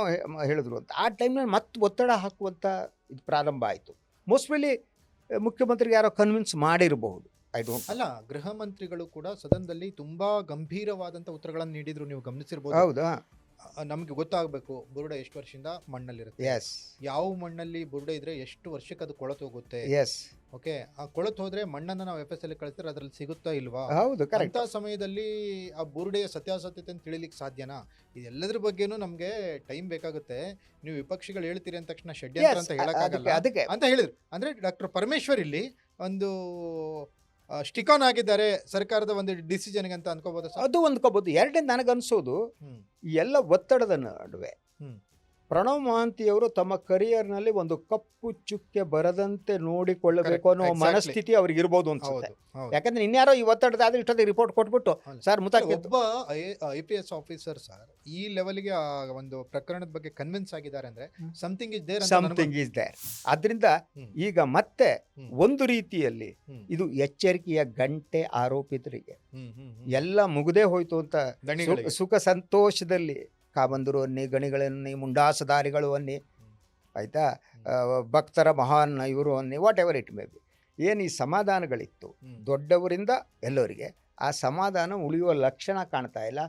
ಹೇಳಿದ್ರು ಅಂತ. ಆ ಟೈಮ್ನಲ್ಲಿ ಮತ್ತೆ ಒತ್ತಡ ಹಾಕುವಂಥ ಇದು ಪ್ರಾರಂಭ ಆಯಿತು. ಮೋಸ್ಟ್ಲಿ ಮುಖ್ಯಮಂತ್ರಿಗೆ ಯಾರೋ ಕನ್ವಿನ್ಸ್ ಮಾಡಿರಬಹುದು, ಐ ಡೋಂಟ್. ಅಲ್ಲ, ಗೃಹ ಮಂತ್ರಿಗಳು ಕೂಡ ಸದನದಲ್ಲಿ ತುಂಬಾ ಗಂಭೀರವಾದಂತ ಉತ್ತರಗಳನ್ನು ನೀಡಿದ್ರು, ನೀವು ಗಮನಿಸಿರ್ಬೋದು. ಹೌದಾ? ನಮ್ಗೆ ಗೊತ್ತಾಗಬೇಕು ಬುರುಡೆ ಎಷ್ಟು ವರ್ಷದಿಂದ ಮಣ್ಣಲ್ಲಿರುತ್ತೆ, ಎಸ್ ಯಾವ ಮಣ್ಣಲ್ಲಿ ಬುರುಡೆ ಇದ್ರೆ ಎಷ್ಟು ವರ್ಷಕ್ಕೆ ಅದು ಕೊಳತು ಹೋಗುತ್ತೆ. ಎಸ್ ಓಕೆ, ಆ ಕೊಳತು ಹೋದ್ರೆ ಮಣ್ಣನ್ನ ನಾವು FSL ಕಳಿಸಿದ್ರೆ ಅದ್ರಲ್ಲಿ ಸಿಗುತ್ತಾ ಇಲ್ವಾ? ಹೌದು, ಕರೆಕ್ಟ್. ಅಂತ ಸಮಯದಲ್ಲಿ ಆ ಬುರುಡೆಯ ಸತ್ಯಾಸತ್ಯತೆ ತಿಳಿಲಿಕ್ಕೆ ಸಾಧ್ಯನಾ? ಇದೆಲ್ಲದ್ರ ಬಗ್ಗೆನೂ ನಮ್ಗೆ ಟೈಮ್ ಬೇಕಾಗುತ್ತೆ. ನೀವು ವಿಪಕ್ಷಿಗಳು ಹೇಳ್ತೀರಿ ಅಂದ ತಕ್ಷಣ ಷಡ್ಯಂತ್ರ ಅಂತ ಹೇಳಕ್ಕಾಗಲ್ಲ ಅದಕ್ಕೆ ಅಂತ ಹೇಳಿದ್ರು. ಅಂದ್ರೆ ಡಾಕ್ಟರ್ ಪರಮೇಶ್ವರ್ ಇಲ್ಲಿ ಒಂದು ಸ್ಟಿಕ್ ಆನ್ ಆಗಿದ್ದಾರೆ ಸರ್ಕಾರದ ಒಂದು ಡಿಸಿಷನ್ಗೆ ಅಂತ ಅನ್ಕೋಬಹುದು ಸರ್? ಅದು ಹೊಂದ್ಕೋಬಹುದು. ಎರಡನೇ ನನಗನ್ಸೋದು, ಈ ಎಲ್ಲ ಒತ್ತಡದ ನಡುವೆ ಪ್ರಣವ್ ಮಹಾಂತಿಯವರು ತಮ್ಮ ಕರಿಯರ್ನಲ್ಲಿ ಒಂದು ಕಪ್ಪು ಚುಕ್ಕೆ ಬರದಂತೆ ನೋಡಿಕೊಳ್ಳಬೇಕು ಅನ್ನೋ ಮನಸ್ಥಿತಿ ಅವ್ರಿಗೆ ಇರ್ಬೋದು ಅನ್ಸುತ್ತೆ. ಯಾಕಂದ್ರೆ ಇನ್ಯಾರೋ ಈ ಒತ್ತಡದ ಇಷ್ಟೊತ್ತಿಗೆ ರಿಪೋರ್ಟ್ ಕೊಟ್ಬಿಟ್ಟು ಸರ್ ಒಬ್ಬ IPS ಆಫೀಸರ್ ಸರ್ ಈ ಲೆವೆಲ್ಗೆ ಒಂದು ಪ್ರಕರಣದ ಬಗ್ಗೆ ಕನ್ವಿನ್ಸ್ ಆಗಿದ್ದಾರೆ ಅಂದ್ರೆ something is there. Something is there. ಆದ್ರಿಂದ ಈಗ ಮತ್ತೆ ಒಂದು ರೀತಿಯಲ್ಲಿ ಇದು ಎಚ್ಚರಿಕೆಯ ಗಂಟೆ ಆರೋಪಿತರಿಗೆ. ಎಲ್ಲ ಮುಗ್ದೇ ಹೋಯ್ತು ಅಂತ ಸುಖ ಸಂತೋಷದಲ್ಲಿ ಕಾಬಂದರು ಅನ್ನಿ, ಗಣಿಗಳನ್ನಿ, ಮುಂಡಾಸದಾರಿಗಳು ಅನ್ನಿ, ಆಯಿತಾ, ಭಕ್ತರ ಮಹಾನ್ ಇವರು ಅನ್ನಿ, what ever it may be, ಏನು ಈ ಸಮಾಧಾನಗಳಿತ್ತು ದೊಡ್ಡವರಿಂದ ಎಲ್ಲರಿಗೆ, ಆ ಸಮಾಧಾನ ಉಳಿಯುವ ಲಕ್ಷಣ ಕಾಣ್ತಾ ಇಲ್ಲ.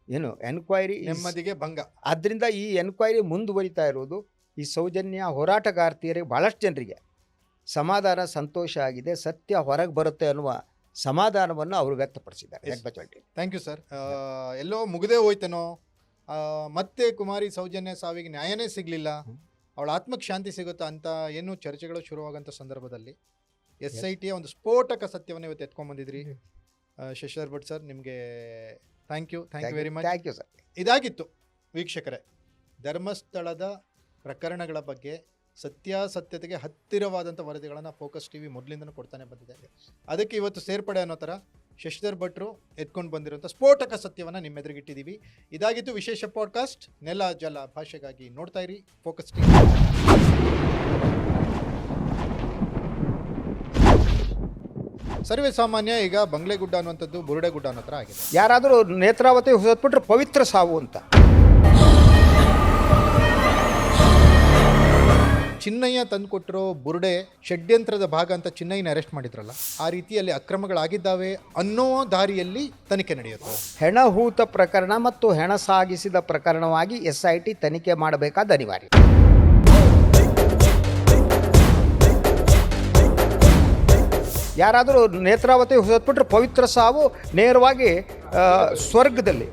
ಏನು ಎನ್ಕ್ವೈರಿ ನೆಮ್ಮದಿಗೆ ಭಂಗ. ಆದ್ದರಿಂದ ಈ ಎನ್ಕ್ವೈರಿ ಮುಂದುವರಿತಾ ಇರೋದು ಈ ಸೌಜನ್ಯ ಹೋರಾಟಗಾರ್ತಿಯರಿಗೆ ಭಾಳಷ್ಟು ಜನರಿಗೆ ಸಮಾಧಾನ, ಸಂತೋಷ ಆಗಿದೆ, ಸತ್ಯ ಹೊರಗೆ ಬರುತ್ತೆ ಅನ್ನುವ ಸಮಾಧಾನವನ್ನು ಅವರು ವ್ಯಕ್ತಪಡಿಸಿದ್ದಾರೆ. Thank you sir. ಎಲ್ಲೋ ಮುಗದೇ ಹೋಯ್ತೇನೋ, ಮತ್ತೆ ಕುಮಾರಿ ಸೌಜನ್ಯ ಸಾವಿಗೆ ನ್ಯಾಯನೇ ಸಿಗಲಿಲ್ಲ, ಅವಳ ಆತ್ಮಕ್ಕೆ ಶಾಂತಿ ಸಿಗುತ್ತಾ ಅಂತ ಏನು ಚರ್ಚೆಗಳು ಶುರುವಾಗಂಥ ಸಂದರ್ಭದಲ್ಲಿ SITಯ ಒಂದು ಸ್ಫೋಟಕ ಸತ್ಯವನ್ನು ಇವತ್ತು ಎತ್ಕೊಂಡ್ಬಂದಿದ್ರಿ. ಶಶಿಧರ್ ಭಟ್ ಸರ್, ನಿಮಗೆ thank you very much. Thank you sir. ಇದಾಗಿತ್ತು ವೀಕ್ಷಕರೇ, ಧರ್ಮಸ್ಥಳದ ಪ್ರಕರಣಗಳ ಬಗ್ಗೆ ಸತ್ಯಾಸತ್ಯತೆಗೆ ಹತ್ತಿರವಾದಂಥ ವರದಿಗಳನ್ನು ಫೋಕಸ್ TV ಮೊದಲಿಂದನೂ ಕೊಡ್ತಾನೆ ಬಂದಿದೆ. ಅದಕ್ಕೆ ಇವತ್ತು ಸೇರ್ಪಡೆ ಅನ್ನೋ ಥರ ಶಶಿಧರ್ ಭಟ್ರು ಎತ್ಕೊಂಡು ಬಂದಿರುವಂಥ ಸ್ಫೋಟಕ ಸತ್ಯವನ್ನು ನಿಮ್ಮೆದುರಿಗಿಟ್ಟಿದ್ದೀವಿ. ಇದಾಗಿತ್ತು ವಿಶೇಷ ಪಾಡ್ಕಾಸ್ಟ್. ನೆಲ ಜಲ ಭಾಷೆಗಾಗಿ ನೋಡ್ತಾ ಇರಿ ಫೋಕಸ್ TV. ಸರ್ವೇ ಸಾಮಾನ್ಯ ಈಗ ಬಂಗ್ಲೆಗುಡ್ಡ ಅನ್ನುವಂಥದ್ದು ಬುರುಡೆ ಗುಡ್ಡ ಅನ್ನೋ ಥರ ಆಗಿದೆ. ಯಾರಾದರೂ ನೇತ್ರಾವತಿ ಹೊಸತ್ಬಿಟ್ರೆ ಪವಿತ್ರ ಸಾವು ಅಂತ. ಚಿನ್ನಯ್ಯ ತಂದುಕೊಟ್ಟಿರೋ ಬುರುಡೆ ಷಡ್ಯಂತ್ರದ ಭಾಗ ಅಂತ ಚಿನ್ನಯ್ಯನ ಅರೆಸ್ಟ್ ಮಾಡಿದ್ರಲ್ಲ, ಆ ರೀತಿಯಲ್ಲಿ ಅಕ್ರಮಗಳಾಗಿದ್ದಾವೆ ಅನ್ನೋ ದಾರಿಯಲ್ಲಿ ತನಿಖೆ ನಡೆಯುತ್ತೆ. ಹೆಣಹೂತ ಪ್ರಕರಣ ಮತ್ತು ಹೆಣ ಸಾಗಿಸಿದ ಪ್ರಕರಣವಾಗಿ SIT ತನಿಖೆ ಮಾಡಬೇಕಾದ ಅನಿವಾರ್ಯ. ಯಾರಾದರೂ ನೇತ್ರಾವತಿ ಹೊಸತ್ಬಿಟ್ರೆ ಪವಿತ್ರ ಸಾವು ನೇರವಾಗಿ ಸ್ವರ್ಗದಲ್ಲಿ.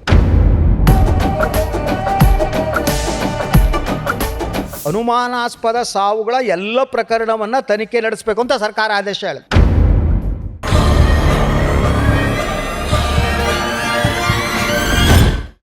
ಅನುಮಾನಾಸ್ಪದ ಸಾವುಗಳ ಎಲ್ಲ ಪ್ರಕರಣವನ್ನು ತನಿಖೆ ನಡೆಸಬೇಕು ಅಂತ ಸರ್ಕಾರ ಆದೇಶ ಹೇಳುತ್ತೆ.